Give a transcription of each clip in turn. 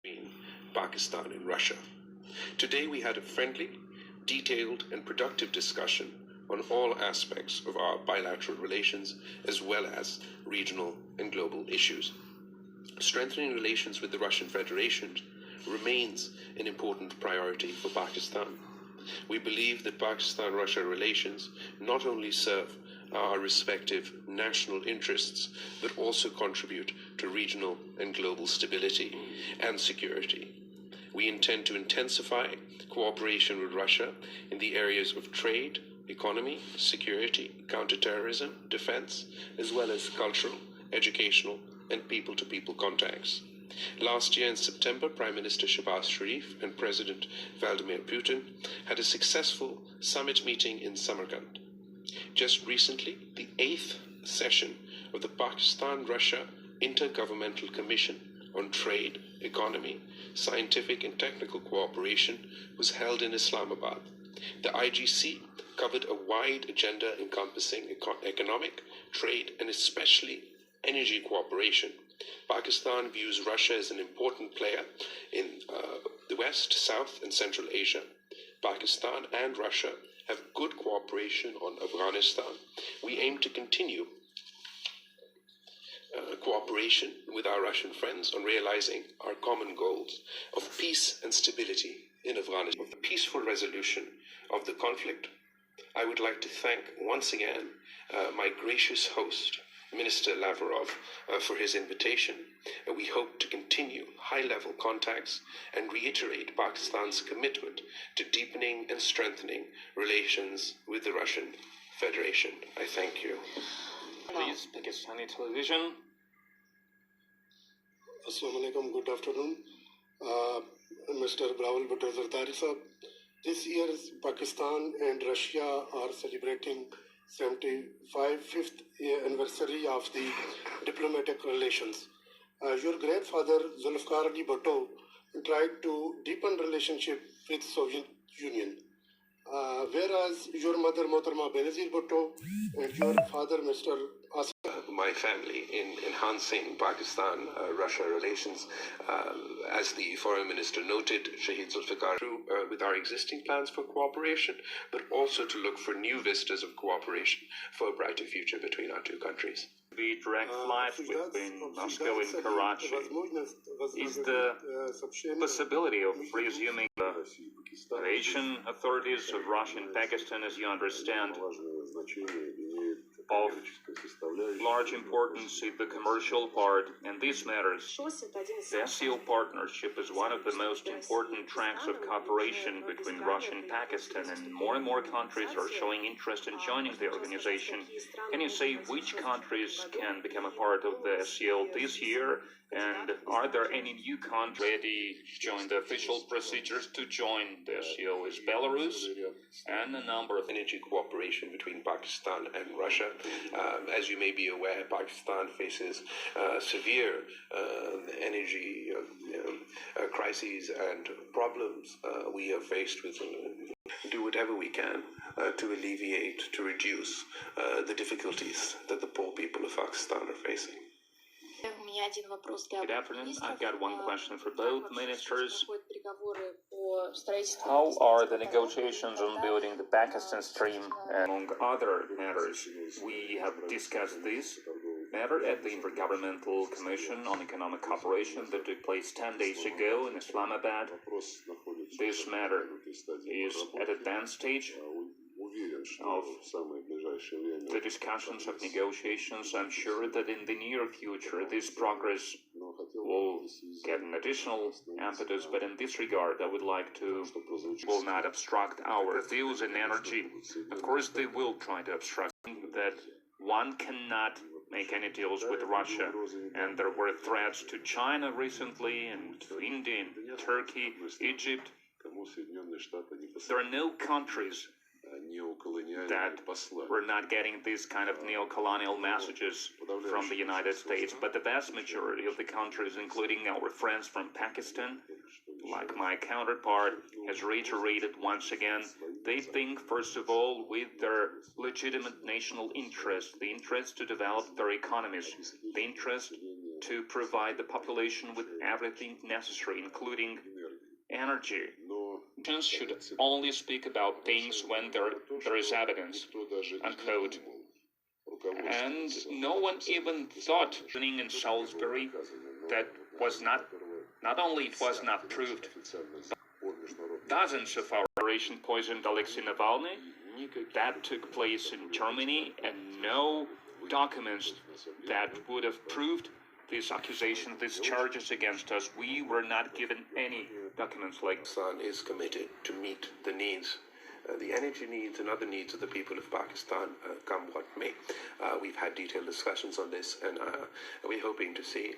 between Pakistan and Russia. Today we had a friendly, detailed, and productive discussion on all aspects of our bilateral relations as well as regional and global issues. Strengthening relations with the Russian Federation remains an important priority for Pakistan. We believe that Pakistan-Russia relations not only serve our respective national interests, but also contribute to regional and global stability and security. We intend to intensify cooperation with Russia in the areas of trade, economy, security, counterterrorism, defense, as well as cultural, educational, and people-to-people contacts. Last year in September, Prime Minister Shehbaz Sharif and President Vladimir Putin had a successful summit meeting in Samarkand. Just recently, the 8th session of the Pakistan-Russia Intergovernmental Commission on Trade, Economy, Scientific and Technical Cooperation was held in Islamabad. The IGC covered a wide agenda encompassing economic, trade, and especially energy cooperation. Pakistan views Russia as an important player in the West, South, and Central Asia. Pakistan and Russia have good cooperation on Afghanistan. We aim to continue cooperation with our Russian friends on realizing our common goals of peace and stability in Afghanistan, of the peaceful resolution of the conflict. I would like to thank once again my gracious host, Minister Lavrov, for his invitation. We hope to continue high-level contacts and reiterate Pakistan's commitment to deepening and strengthening relations with the Russian Federation. I thank you. Please, Pakistani television. Assalamu alaikum, good afternoon. Mr. Brawal Bhutto Zardari sahab, this year Pakistan and Russia are celebrating 75th anniversary of the diplomatic relations. Your grandfather Zulfikar Ali Bhutto tried to deepen relationship with Soviet Union, whereas your mother Mohtarma Benazir Bhutto and your father Mr. My family in enhancing Pakistan-Russia relations, as the Foreign Minister noted, Shahid Zulfikar, with our existing plans for cooperation, but also to look for new vistas of cooperation for a brighter future between our two countries. The direct flight between Moscow and Karachi is the possibility of resuming the aviation authorities of Russia and Pakistan, as you understand, of large importance in the commercial part, and this matters. The SEO partnership is one of the most important tracks of cooperation between Russia and Pakistan, and more countries are showing interest in joining the organization. Can you say which countries can become a part of the SEO this year, and are there any new countries ready to join the official procedures to join the SEO? Is Belarus and a number of energy cooperation between Pakistan and Russia. As you may be aware, Pakistan faces severe energy crises and problems. We are faced with do whatever we can to alleviate, to reduce the difficulties that the poor people of Pakistan are facing. Good afternoon. I've got one question for both ministers. How are the negotiations on building the Pakistan Stream, among other matters? We have discussed this matter at the Intergovernmental Commission on Economic Cooperation that took place 10 days ago in Islamabad. This matter is at an advanced stage of the discussions of negotiations. I'm sure that in the near future this progress will get an additional impetus, but in this regard I would like to will not obstruct our views and energy. Of course they will try to obstruct that one cannot make any deals with Russia, and there were threats to China recently and to India and Turkey, Egypt. There are no countries that we're not getting these kind of neo-colonial messages from the United States, but the vast majority of the countries, including our friends from Pakistan, like my counterpart, has reiterated once again, they think, first of all, with their legitimate national interest, the interest to develop their economies, the interest to provide the population with everything necessary, including energy. Politicians should only speak about things when there is evidence, unquote. And no one even thought in Salisbury that was not only it was not proved, dozens of our Russian poisoned Alexei Navalny. That took place in Germany, and no documents that would have proved these accusations, these charges against us. We were not given any documents like Pakistan is committed to meet the needs, the energy needs and other needs of the people of Pakistan, come what may. We've had detailed discussions on this, and we're hoping to see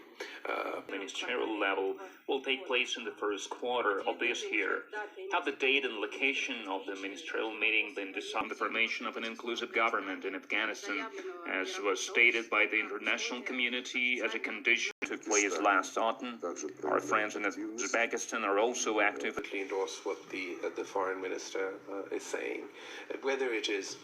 ministerial level will take place in the first quarter of this year. Have the date and location of the ministerial meeting been decided? The formation of an inclusive government in Afghanistan, as was stated by the international community as a condition, took place last autumn. Our friends in Uzbekistan are also active. Endorse what the foreign minister is saying, whether it is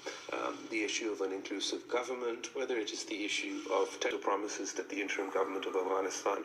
the issue of an inclusive government, whether it is the issue of promises that the interim government of Afghanistan